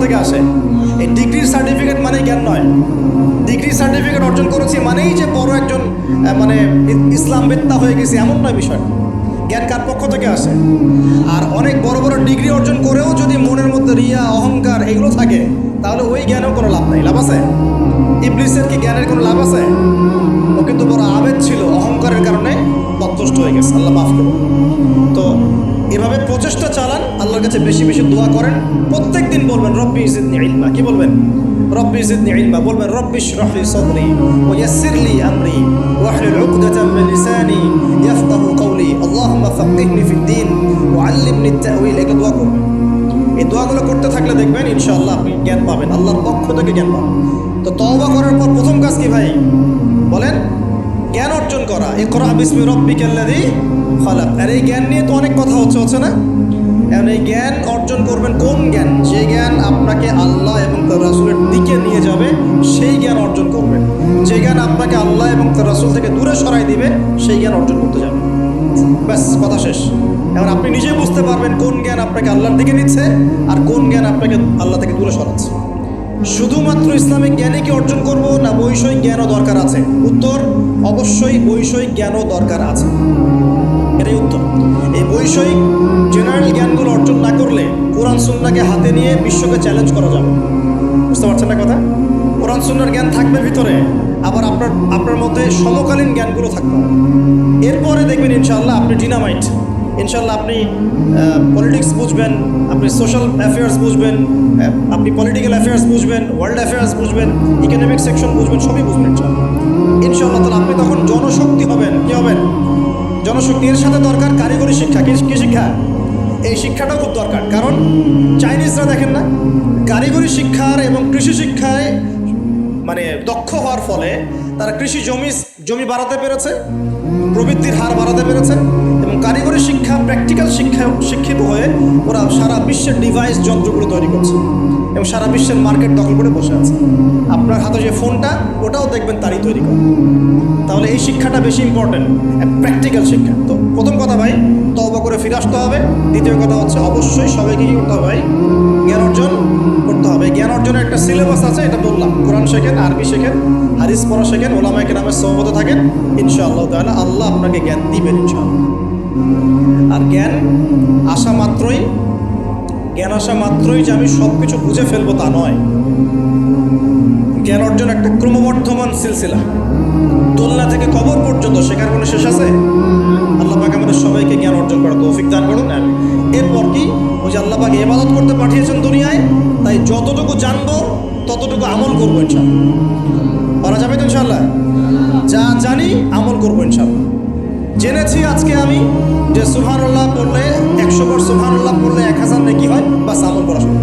থেকে আসে। এই ডিগ্রির সার্টিফিকেট মানেই জ্ঞান নয়। ডিগ্রি সার্টিফিকেট অর্জন করেছি মানেই যে বড় একজন মানে ইসলামবেত্তা হয়ে গেছি এমন নয় বিষয়। জ্ঞান কার পক্ষ থেকে আসে? আর অনেক বড় বড় ডিগ্রি অর্জন করেও যদি মনের মধ্যে রিয়া, অহংকার এগুলো থাকে, তাহলে ওই জ্ঞানেও কোনো লাভ নাই। লাভ আছে? ইবলিসের কি জ্ঞানের কোনো লাভ আছে? ও কিন্তু বড় আবেদ ছিল, অহংকারের কারণে পথভ্রষ্ট হয়ে গেছে। আল্লাহ মাফ করুন। তো এভাবে প্রচেষ্টা চালান, আল্লাহর কাছে বেশি বেশি দোয়া করেন। প্রত্যেক দিন বলবেন রব্বি জিদনি ইলমা। কি বলবেন? রব্বি জিদনি ইলমা। বলবেন রব্বি ইশরাহ লি সাদরি ওয়া ইয়াসসির লি আমরি ওয়াহলুল উকদাতাম মিন লিসানি ইয়াফকাহু কওলি আল্লাহুম্মা ফাক্কিহনি ফিদ-দীন ওয়া আল্লিমনি আত-তা'ওয়িল। এটা দোয়া করবেন। এই দোয়াগুলো করতে থাকলে দেখবেন ইনশাআল্লাহ আপনি জ্ঞান পাবেন, আল্লাহর পক্ষ থেকে জ্ঞান পাবেন। তো তওবা করার পর প্রথম কাজ কি ভাই বলেন? জ্ঞান অর্জন করা। ইকরা বিসমি রাব্বিকাল্লাযী খালাক। আর এই জ্ঞান নিয়ে তো অনেক কথা হচ্ছে না? এখন এই জ্ঞান অর্জন করবেন কোন জ্ঞান? যে জ্ঞান আপনাকে আল্লাহ এবং তার রাসূলের দিকে নিয়ে যাবে সেই জ্ঞান অর্জন করবেন। যে জ্ঞান আপনাকে আল্লাহ এবং তার রাসূল থেকে দূরে সরাই দিবে সেই জ্ঞান অর্জন করতে যাবেন। ব্যাস, কথা শেষ। এখন আপনি নিজেই বুঝতে পারবেন কোন জ্ঞান আপনাকে আল্লাহর দিকে নিচ্ছে আর কোন জ্ঞান আপনাকে আল্লাহ থেকে দূরে সরাচ্ছে। শুধুমাত্র ইসলামিক জ্ঞানই কি অর্জন করব না বৈষয়িক জ্ঞানও দরকার আছে? উত্তর অবশ্যই বৈষয়িক জ্ঞানও দরকার আছে। এটাই উত্তর। এই বৈষয়িক জেনারেল জ্ঞানগুলো অর্জন না করলে কোরআন সুন্নাহকে হাতে নিয়ে বিশ্বকে চ্যালেঞ্জ করা যাবে। বুঝতে পারছেন না কথা? কোরআন সুন্নাহর জ্ঞান থাকবে ভিতরে, আবার আপনার মধ্যে সমকালীন জ্ঞানগুলো থাকবে। এরপরে দেখবেন ইনশাআল্লাহ আপনি ডিনামাইট। ইনশাআল্লাহ আপনি পলিটিক্স বুঝবেন, আপনি সোশ্যাল অ্যাফেয়ার্স বুঝবেন, আপনি পলিটিক্যাল অ্যাফেয়ার্স বুঝবেন, ওয়ার্ল্ড অ্যাফেয়ার্স বুঝবেন, ইকোনমিক সেকশন বুঝবেন, সবই বুঝবেন ইনশাআল্লাহ। তাহলে আপনি তখন জনশক্তি হবেন। কি হবেন? জনশক্তি। এর সাথে দরকার কারিগরি শিক্ষা। কি শিক্ষা? এই শিক্ষাটাও খুব দরকার। কারণ চাইনিজরা দেখেন না, কারিগরি শিক্ষার এবং কৃষি শিক্ষায় মানে দক্ষ হওয়ার ফলে তারা কৃষি জমি বাড়াতে পেরেছে, প্রবৃদ্ধির হার বাড়াতে পেরেছে, এবং কারিগরি শিক্ষা প্র্যাকটিক্যাল শিক্ষিত হয়ে ওরা সারা বিশ্বের ডিভাইস যন্ত্রগুলো তৈরি করছে এবং সারা বিশ্বের মার্কেট দখল করে বসে আছে। আপনার হাতে যে ফোনটা ওটাও দেখবেন তারই তৈরি করে। তাহলে এই শিক্ষাটা বেশি ইম্পর্টেন্ট, প্র্যাকটিক্যাল শিক্ষা। তো প্রথম কথা ভাই তওবা করে ফিরে আসতে হবে। দ্বিতীয় কথা হচ্ছে অবশ্যই সবাইকে কী করতে হবে ভাই? জ্ঞান অর্জন করতে হবে। জ্ঞান অর্জনের একটা সিলেবাস আছে, এটা বললাম। কোরআন শেখেন, আরবি শেখেন, হাদিস পড়া শেখেন, ওলামায়ে কেরামের সোহবতে থাকেন। ইনশাআল্লাহ তাআলা আল্লাহ আপনাকে জ্ঞান দিবেন ইনশাআল্লাহ। আর জ্ঞান আসা মাত্রই যে আমি সব কিছু বুঝে ফেলবো তা নয়। জ্ঞান অর্জন একটা ক্রমবর্ধমান সিলসিলা। দোলনা থেকে কবর পর্যন্ত শেখার কোনো শেষ আছে? আল্লাহ পাক আমাদের সবাইকে জ্ঞান অর্জন করার তৌফিক দান করুন। এরপর কি? ওই যে আল্লাহ পাক ইবাদত করতে পাঠিয়েছেন দুনিয়ায়, তাই যতটুকু জানবো ততটুকু আমল করবো ইনশাআল্লাহ। পারা যাবে তো ইনশাআল্লাহ? যা জানি আমল করবো ইনশাআল্লাহ। জেনেছি আজকে আমি যে সুবহানাল্লাহ পড়লে 100 বার সুবহানাল্লাহ পড়লে 1000 নেকি হয়, বাস আমল করা শুরু।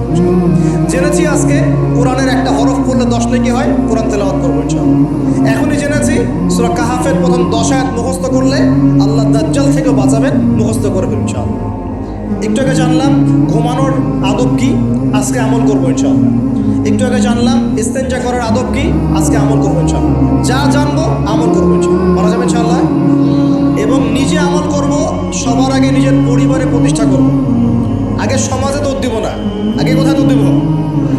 জেনেছি আজকে কোরআনের একটা হরফ পড়লে 10 নেকি হয়, কোরআন তেলাওয়াত করবো ইনশাআল্লাহ। এখনই জেনেছি সূরা কাহাফের প্রথম 10 আয়াত মুখস্থ করলে আল্লাহ দাজ্জাল থেকে বাঁচাবেন, মুখস্থ করবেন ইনশাআল্লাহ। একটু আগে জানলাম ঘুমানোর আদব কি, আজকে আমল করবো ইনশাআল্লাহ। একটু আগে জানলাম ইস্তেঞ্জা করার আদব কি, আজকে আমল করবো ইনশাআল্লাহ। যা জানবো আমল করবো ইনশাআল্লাহ। পারা যাবে ইনশাআল্লাহ। এবং নিজে আমল করব, সবার আগে নিজের পরিবারে প্রতিষ্ঠা করব। আগে সমাজে দৌড় দিব না, আগে কোথায় দৌড় দিব?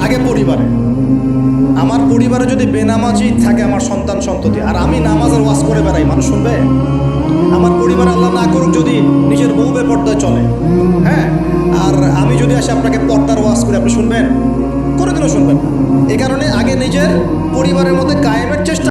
আগে পরিবারে। আমার পরিবারে যদি বেনামাজি থাকে আমার সন্তান সন্ততি, আর আমি নামাজের ওয়াজ করে বেড়াই, মানুষ শুনবে? আমার পরিবারে আল্লাহ না করুক যদি নিজের বউ বেপর্দায় চলে, হ্যাঁ, আর আমি যদি আসে আপনাকে পর্দার ওয়াজ করে, আপনি শুনবেন? কোনোদিনও শুনবেন। এই কারণে আগে নিজের পরিবারের মধ্যে কায়েমের চেষ্টা